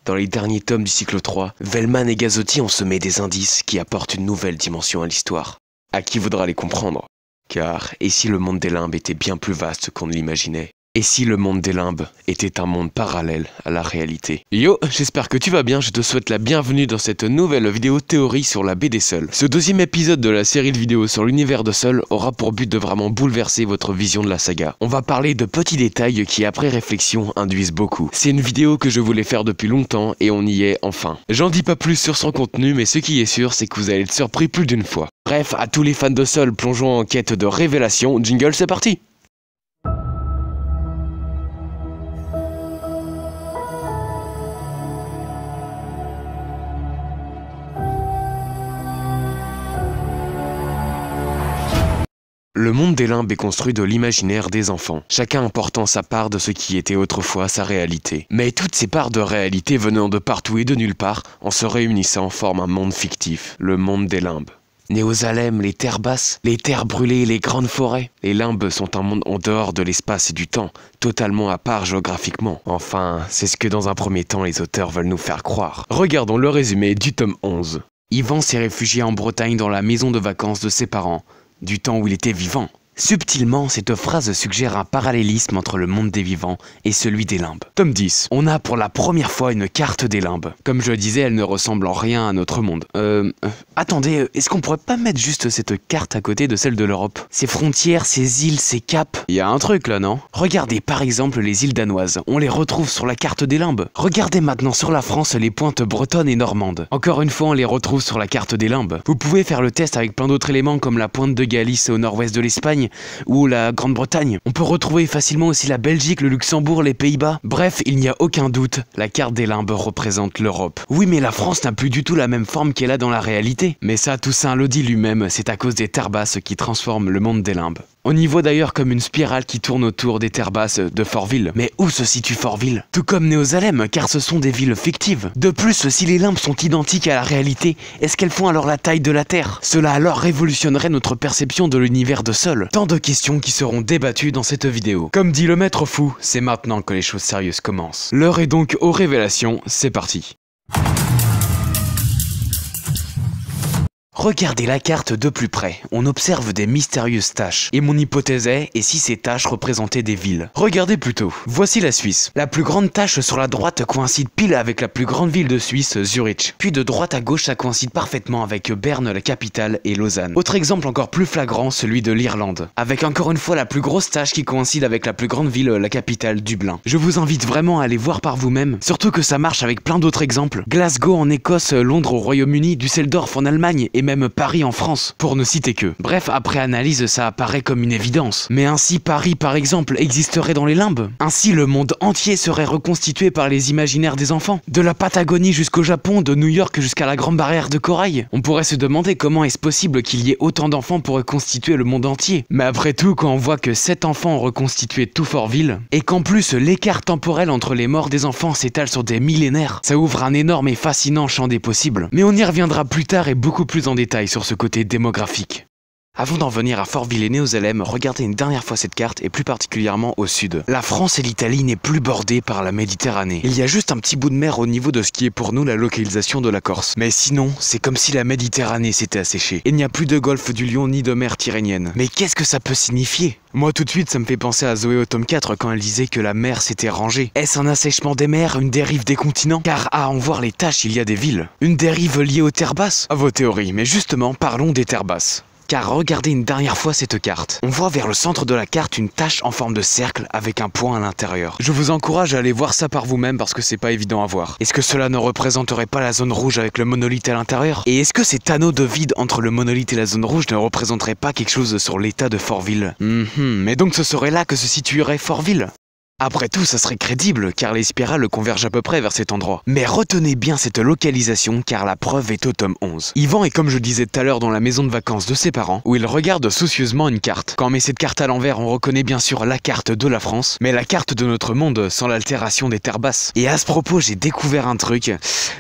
Dans les derniers tomes du cycle 3, Velman et Gazotti ont semé des indices qui apportent une nouvelle dimension à l'histoire. À qui voudra les comprendre? Car, et si le monde des limbes était bien plus vaste qu'on ne l'imaginait? Et si le monde des limbes était un monde parallèle à la réalité? Yo, j'espère que tu vas bien, je te souhaite la bienvenue dans cette nouvelle vidéo théorie sur la BD Seul. Ce deuxième épisode de la série de vidéos sur l'univers de Seul aura pour but de vraiment bouleverser votre vision de la saga. On va parler de petits détails qui après réflexion induisent beaucoup. C'est une vidéo que je voulais faire depuis longtemps et on y est enfin. J'en dis pas plus sur son contenu, mais ce qui est sûr c'est que vous allez être surpris plus d'une fois. Bref, à tous les fans de Seul plongeons en quête de révélation, jingle c'est parti! Le monde des limbes est construit de l'imaginaire des enfants, chacun apportant sa part de ce qui était autrefois sa réalité. Mais toutes ces parts de réalité venant de partout et de nulle part, en se réunissant, forment un monde fictif, le monde des limbes. Néosalem, les terres basses, les terres brûlées, les grandes forêts. Les limbes sont un monde en dehors de l'espace et du temps, totalement à part géographiquement. Enfin, c'est ce que dans un premier temps les auteurs veulent nous faire croire. Regardons le résumé du tome 11. Yvan s'est réfugié en Bretagne dans la maison de vacances de ses parents, du temps où il était vivant. Subtilement, cette phrase suggère un parallélisme entre le monde des vivants et celui des limbes. Tome 10. On a pour la première fois une carte des limbes. Comme je le disais, elle ne ressemble en rien à notre monde. Attendez, est-ce qu'on pourrait pas mettre juste cette carte à côté de celle de l'Europe? Ces frontières, ces îles, ces caps... Il y a un truc là, non? Regardez par exemple les îles danoises. On les retrouve sur la carte des limbes. Regardez maintenant sur la France les pointes bretonnes et normandes. Encore une fois, on les retrouve sur la carte des limbes. Vous pouvez faire le test avec plein d'autres éléments comme la pointe de Galice au nord-ouest de l'Espagne, ou la Grande-Bretagne. On peut retrouver facilement aussi la Belgique, le Luxembourg, les Pays-Bas. Bref, il n'y a aucun doute, la carte des limbes représente l'Europe. Oui, mais la France n'a plus du tout la même forme qu'elle a dans la réalité. Mais ça, Toussaint le dit lui-même, c'est à cause des terres basses qui transforment le monde des limbes. On y voit d'ailleurs comme une spirale qui tourne autour des terres basses de Fortville. Mais où se situe Fortville? Tout comme Néosalem, car ce sont des villes fictives. De plus, si les limbes sont identiques à la réalité, est-ce qu'elles font alors la taille de la Terre? Cela alors révolutionnerait notre perception de l'univers de Seul. Tant de questions qui seront débattues dans cette vidéo. Comme dit le maître fou, c'est maintenant que les choses sérieuses commencent. L'heure est donc aux révélations, c'est parti. Regardez la carte de plus près, on observe des mystérieuses taches. Et mon hypothèse est, et si ces taches représentaient des villes? Regardez plutôt, voici la Suisse. La plus grande tache sur la droite coïncide pile avec la plus grande ville de Suisse, Zurich. Puis de droite à gauche, ça coïncide parfaitement avec Berne, la capitale, et Lausanne. Autre exemple encore plus flagrant, celui de l'Irlande. Avec encore une fois la plus grosse tache qui coïncide avec la plus grande ville, la capitale, Dublin. Je vous invite vraiment à aller voir par vous-même, surtout que ça marche avec plein d'autres exemples. Glasgow en Écosse, Londres au Royaume-Uni, Düsseldorf en Allemagne, et même Paris en France, pour ne citer que. Bref, après analyse, ça apparaît comme une évidence. Mais ainsi Paris, par exemple, existerait dans les limbes? Ainsi, le monde entier serait reconstitué par les imaginaires des enfants? De la Patagonie jusqu'au Japon, de New York jusqu'à la Grande Barrière de Corail? On pourrait se demander comment est-ce possible qu'il y ait autant d'enfants pour reconstituer le monde entier. Mais après tout, quand on voit que 7 enfants ont reconstitué tout Fortville, et qu'en plus l'écart temporel entre les morts des enfants s'étale sur des millénaires, ça ouvre un énorme et fascinant champ des possibles. Mais on y reviendra plus tard et beaucoup plus en détail sur ce côté démographique. Avant d'en venir à Fortville et Néosalem, regardez une dernière fois cette carte et plus particulièrement au sud. La France et l'Italie n'est plus bordées par la Méditerranée. Il y a juste un petit bout de mer au niveau de ce qui est pour nous la localisation de la Corse. Mais sinon, c'est comme si la Méditerranée s'était asséchée. Il n'y a plus de golfe du Lion ni de mer Tyrrhénienne. Mais qu'est-ce que ça peut signifier? Moi tout de suite ça me fait penser à Zoé au tome 4 quand elle disait que la mer s'était rangée. Est-ce un assèchement des mers, une dérive des continents? Car à en voir les taches il y a des villes. Une dérive liée aux terres basses? À vos théories, mais justement parlons des terres basses. Car regardez une dernière fois cette carte. On voit vers le centre de la carte une tache en forme de cercle avec un point à l'intérieur. Je vous encourage à aller voir ça par vous-même parce que c'est pas évident à voir. Est-ce que cela ne représenterait pas la zone rouge avec le monolithe à l'intérieur? Et est-ce que cet anneau de vide entre le monolithe et la zone rouge ne représenterait pas quelque chose sur l'état de Fortville? Mais donc ce serait là que se situerait Fortville? Après tout, ça serait crédible, car les spirales convergent à peu près vers cet endroit. Mais retenez bien cette localisation, car la preuve est au tome 11. Yvan est comme je disais tout à l'heure dans la maison de vacances de ses parents, où il regarde soucieusement une carte. Quand on met cette carte à l'envers, on reconnaît bien sûr la carte de la France, mais la carte de notre monde sans l'altération des terres basses. Et à ce propos, j'ai découvert un truc,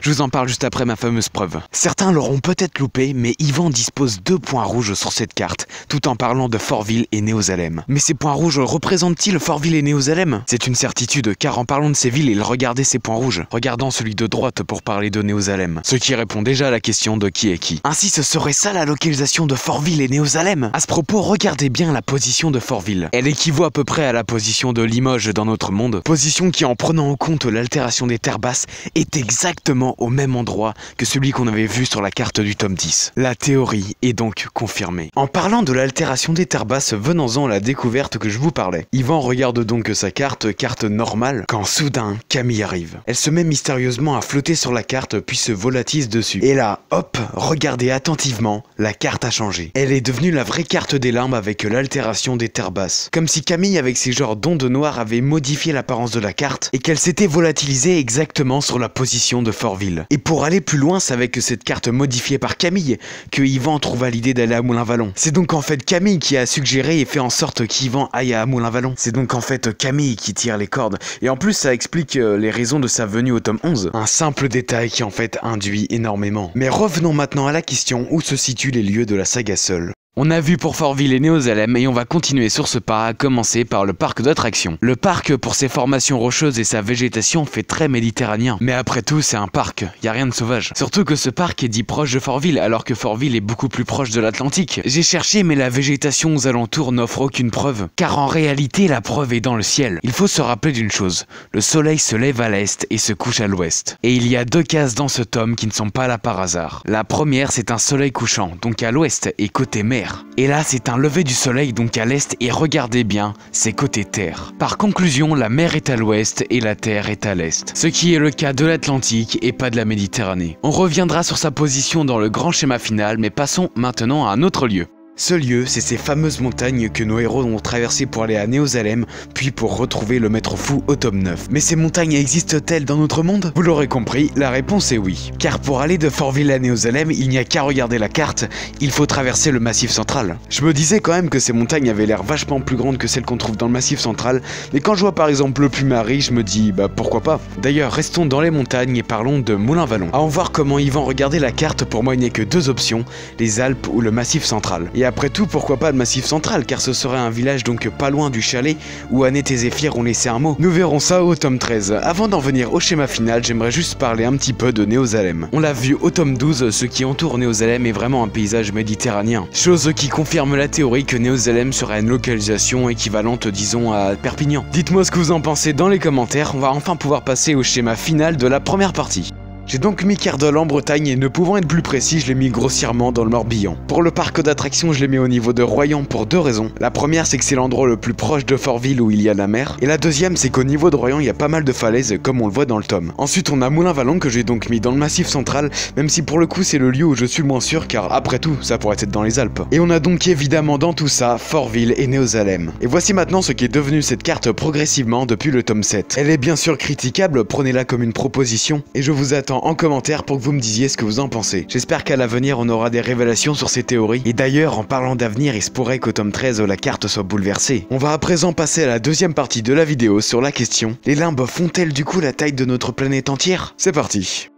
je vous en parle juste après ma fameuse preuve. Certains l'auront peut-être loupé, mais Yvan dispose 2 points rouges sur cette carte, tout en parlant de Fortville et Néosalem. Mais ces points rouges représentent-ils Fortville et Néosalem? C'est une certitude, car en parlant de ces villes, il regardait ses points rouges, regardant celui de droite pour parler de Néosalem, ce qui répond déjà à la question de qui est qui. Ainsi, ce serait ça la localisation de Fortville et Néosalem. À ce propos, regardez bien la position de Fortville. Elle équivaut à peu près à la position de Limoges dans notre monde, position qui, en prenant en compte l'altération des terres basses, est exactement au même endroit que celui qu'on avait vu sur la carte du tome 10. La théorie est donc confirmée. En parlant de l'altération des terres basses, venons-en à la découverte que je vous parlais. Yvan regarde donc sa carte normale, quand soudain, Camille arrive. Elle se met mystérieusement à flotter sur la carte, puis se volatise dessus. Et là, hop, regardez attentivement, la carte a changé. Elle est devenue la vraie carte des limbes avec l'altération des terres basses. Comme si Camille, avec ses genres d'ondes noires, avait modifié l'apparence de la carte, et qu'elle s'était volatilisée exactement sur la position de Fortville. Et pour aller plus loin, c'est avec cette carte modifiée par Camille que Yvan trouva l'idée d'aller à Moulin-Vallon. C'est donc en fait Camille qui a suggéré et fait en sorte qu'Yvan aille à Moulin-Vallon. C'est donc en fait Camille qui tire les cordes. Et en plus, ça explique les raisons de sa venue au tome 11. Un simple détail qui en fait induit énormément. Mais revenons maintenant à la question où se situent les lieux de la saga Seul. On a vu pour Fortville et Néosalem et on va continuer sur ce pas, à commencer par le parc d'attractions. Le parc, pour ses formations rocheuses et sa végétation, fait très méditerranéen. Mais après tout, c'est un parc, y a rien de sauvage. Surtout que ce parc est dit proche de Fortville, alors que Fortville est beaucoup plus proche de l'Atlantique. J'ai cherché, mais la végétation aux alentours n'offre aucune preuve. Car en réalité, la preuve est dans le ciel. Il faut se rappeler d'une chose, le soleil se lève à l'est et se couche à l'ouest. Et il y a deux cases dans ce tome qui ne sont pas là par hasard. La première, c'est un soleil couchant, donc à l'ouest et côté mer. Et là, c'est un lever du soleil, donc à l'est, et regardez bien, c'est côté terre. Par conclusion, la mer est à l'ouest et la terre est à l'est. Ce qui est le cas de l'Atlantique et pas de la Méditerranée. On reviendra sur sa position dans le grand schéma final, mais passons maintenant à un autre lieu. Ce lieu, c'est ces fameuses montagnes que nos héros ont traversées pour aller à Néosalem, puis pour retrouver le maître fou au tome 9. Mais ces montagnes existent-elles dans notre monde? Vous l'aurez compris, la réponse est oui. Car pour aller de Fortville à Néosalem, il n'y a qu'à regarder la carte, il faut traverser le massif central. Je me disais quand même que ces montagnes avaient l'air vachement plus grandes que celles qu'on trouve dans le massif central, mais quand je vois par exemple le Puy-Marie, je me dis bah pourquoi pas. D'ailleurs, restons dans les montagnes et parlons de Moulin-Vallon. À en voir comment Yvan regardait la carte, pour moi il n'y a que deux options, les Alpes ou le massif central. Et après tout, pourquoi pas le massif central, car ce serait un village donc pas loin du chalet où Annette et Zéphyr ont laissé un mot. Nous verrons ça au tome 13. Avant d'en venir au schéma final, j'aimerais juste parler un petit peu de Néosalem. On l'a vu au tome 12, ce qui entoure Néosalem est vraiment un paysage méditerranéen. Chose qui confirme la théorie que Néosalem serait une localisation équivalente, disons, à Perpignan. Dites-moi ce que vous en pensez dans les commentaires, on va enfin pouvoir passer au schéma final de la première partie. J'ai donc mis Kerdol en Bretagne et ne pouvant être plus précis, je l'ai mis grossièrement dans le Morbihan. Pour le parc d'attractions, je l'ai mis au niveau de Royan pour deux raisons. La première, c'est que c'est l'endroit le plus proche de Fortville où il y a la mer. Et la deuxième, c'est qu'au niveau de Royan, il y a pas mal de falaises comme on le voit dans le tome. Ensuite, on a Moulin-Vallon que j'ai donc mis dans le massif central, même si pour le coup c'est le lieu où je suis le moins sûr car après tout, ça pourrait être dans les Alpes. Et on a donc évidemment dans tout ça, Fortville et Néosalem. Et voici maintenant ce qui est devenu cette carte progressivement depuis le tome 7. Elle est bien sûr critiquable, prenez-la comme une proposition, et je vous attends en commentaire pour que vous me disiez ce que vous en pensez. J'espère qu'à l'avenir on aura des révélations sur ces théories, et d'ailleurs en parlant d'avenir, il se pourrait qu'au tome 13 la carte soit bouleversée. On va à présent passer à la deuxième partie de la vidéo sur la question: les limbes font-elles du coup la taille de notre planète entière? C'est parti.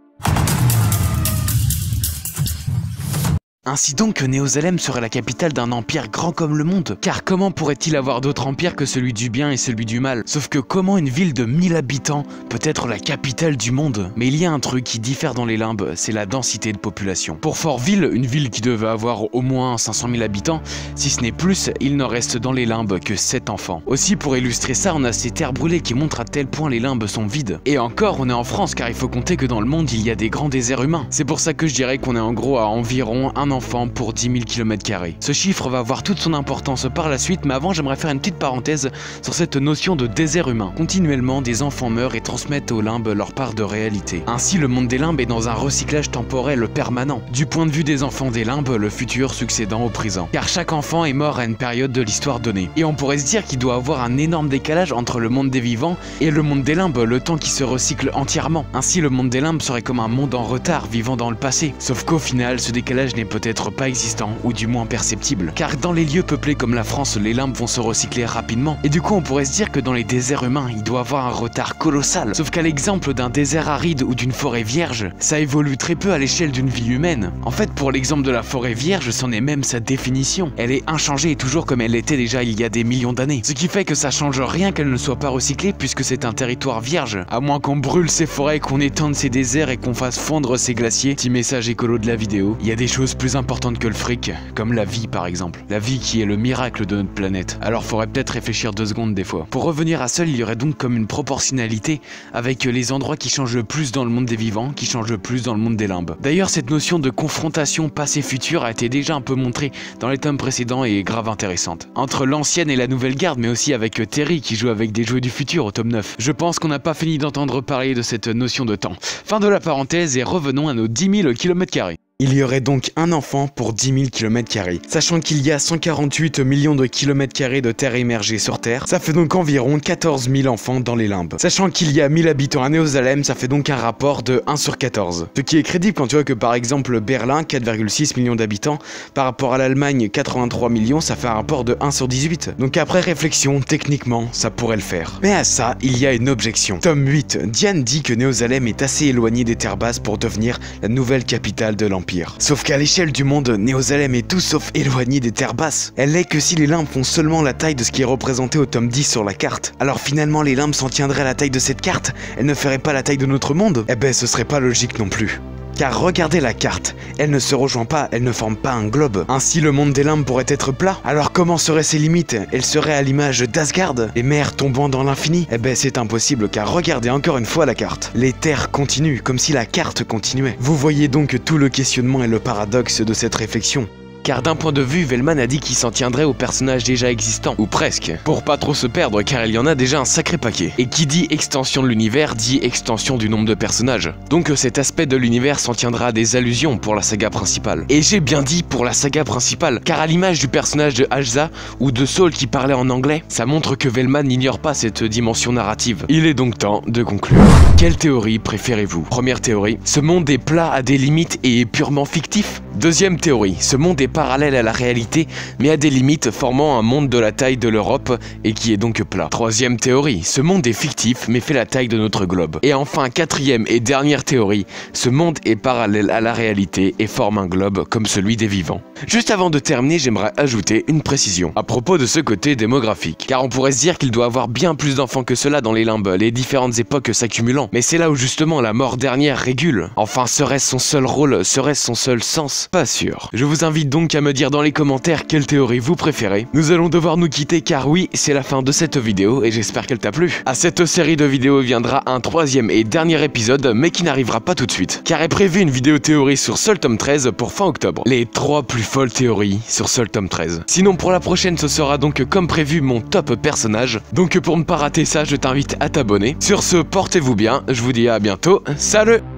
Ainsi donc, Néosalem serait la capitale d'un empire grand comme le monde. Car comment pourrait-il avoir d'autre empire que celui du bien et celui du mal? Sauf que comment une ville de 1000 habitants peut être la capitale du monde? Mais il y a un truc qui diffère dans les limbes, c'est la densité de population. Pour Fortville, une ville qui devait avoir au moins 500 000 habitants, si ce n'est plus, il n'en reste dans les limbes que 7 enfants. Aussi, pour illustrer ça, on a ces terres brûlées qui montrent à tel point les limbes sont vides. Et encore, on est en France car il faut compter que dans le monde, il y a des grands déserts humains. C'est pour ça que je dirais qu'on est en gros à environ un enfant pour 10 000 km². Ce chiffre va avoir toute son importance par la suite, mais avant j'aimerais faire une petite parenthèse sur cette notion de désert humain. Continuellement, des enfants meurent et transmettent aux limbes leur part de réalité. Ainsi, le monde des limbes est dans un recyclage temporel permanent. Du point de vue des enfants des limbes, le futur succédant au présent. Car chaque enfant est mort à une période de l'histoire donnée. Et on pourrait se dire qu'il doit avoir un énorme décalage entre le monde des vivants et le monde des limbes, le temps qui se recycle entièrement. Ainsi, le monde des limbes serait comme un monde en retard vivant dans le passé. Sauf qu'au final, ce décalage n'est peut-être peut-être pas existants ou du moins perceptibles. Car dans les lieux peuplés comme la France, les limbes vont se recycler rapidement. Et du coup on pourrait se dire que dans les déserts humains, il doit avoir un retard colossal. Sauf qu'à l'exemple d'un désert aride ou d'une forêt vierge, ça évolue très peu à l'échelle d'une vie humaine. En fait, pour l'exemple de la forêt vierge, c'en est même sa définition. Elle est inchangée et toujours comme elle l'était déjà il y a des millions d'années. Ce qui fait que ça change rien qu'elle ne soit pas recyclée puisque c'est un territoire vierge. À moins qu'on brûle ses forêts, qu'on étende ses déserts et qu'on fasse fondre ses glaciers. Petit message écolo de la vidéo. Il y a des choses plus importantes que le fric, comme la vie par exemple. La vie qui est le miracle de notre planète. Alors faudrait peut-être réfléchir 2 secondes des fois. Pour revenir à seul, il y aurait donc comme une proportionnalité avec les endroits qui changent le plus dans le monde des vivants, qui changent le plus dans le monde des limbes. D'ailleurs, cette notion de confrontation passé-futur a été déjà un peu montrée dans les tomes précédents et est grave intéressante. Entre l'ancienne et la nouvelle garde, mais aussi avec Terry qui joue avec des jouets du futur au tome 9. Je pense qu'on n'a pas fini d'entendre parler de cette notion de temps. Fin de la parenthèse et revenons à nos 10 000 km². Il y aurait donc un enfant pour 10 000 km². Sachant qu'il y a 148 millions de km² de terre émergée sur Terre, ça fait donc environ 14 000 enfants dans les limbes. Sachant qu'il y a 1000 habitants à Néosalem, ça fait donc un rapport de 1 sur 14. Ce qui est crédible quand tu vois que par exemple Berlin, 4,6 millions d'habitants, par rapport à l'Allemagne, 83 millions, ça fait un rapport de 1 sur 18. Donc après réflexion, techniquement, ça pourrait le faire. Mais à ça, il y a une objection. Tome 8, Diane dit que Néosalem est assez éloigné des terres basses pour devenir la nouvelle capitale de l'Empire. Sauf qu'à l'échelle du monde, Néosalem est tout sauf éloigné des terres basses. Elle n'est que si les limbes font seulement la taille de ce qui est représenté au tome 10 sur la carte. Alors finalement les limbes s'en tiendraient à la taille de cette carte, elles ne feraient pas la taille de notre monde? Eh ben ce serait pas logique non plus. Car regardez la carte, elle ne se rejoint pas, elle ne forme pas un globe. Ainsi le monde des limbes pourrait être plat. Alors comment seraient ses limites? Elles seraient à l'image d'Asgard, les mers tombant dans l'infini? Eh ben c'est impossible car regardez encore une fois la carte. Les terres continuent, comme si la carte continuait. Vous voyez donc tout le questionnement et le paradoxe de cette réflexion. Car d'un point de vue, Velman a dit qu'il s'en tiendrait aux personnages déjà existants, ou presque, pour pas trop se perdre car il y en a déjà un sacré paquet. Et qui dit extension de l'univers dit extension du nombre de personnages. Donc cet aspect de l'univers s'en tiendra à des allusions pour la saga principale. Et j'ai bien dit pour la saga principale, car à l'image du personnage de Ajza ou de Saul qui parlait en anglais, ça montre que Velman n'ignore pas cette dimension narrative. Il est donc temps de conclure. Quelle théorie préférez-vous? Première théorie, ce monde est plat à des limites et est purement fictif. Deuxième théorie, ce monde est parallèle à la réalité, mais à des limites formant un monde de la taille de l'Europe et qui est donc plat. Troisième théorie, ce monde est fictif mais fait la taille de notre globe. Et enfin, quatrième et dernière théorie, ce monde est parallèle à la réalité et forme un globe comme celui des vivants. Juste avant de terminer, j'aimerais ajouter une précision à propos de ce côté démographique. Car on pourrait se dire qu'il doit avoir bien plus d'enfants que cela dans les limbes, les différentes époques s'accumulant. Mais c'est là où justement la mort dernière régule. Enfin, serait-ce son seul rôle, serait-ce son seul sens? Pas sûr. Je vous invite donc à me dire dans les commentaires quelle théorie vous préférez. Nous allons devoir nous quitter car oui, c'est la fin de cette vidéo et j'espère qu'elle t'a plu. À cette série de vidéos viendra un troisième et dernier épisode, mais qui n'arrivera pas tout de suite. Car est prévu une vidéo théorie sur Seul tome 13 pour fin octobre. Les 3 plus folles théories sur Seul tome 13. Sinon pour la prochaine ce sera donc comme prévu mon top personnage. Donc pour ne pas rater ça, je t'invite à t'abonner. Sur ce, portez-vous bien, je vous dis à bientôt, salut!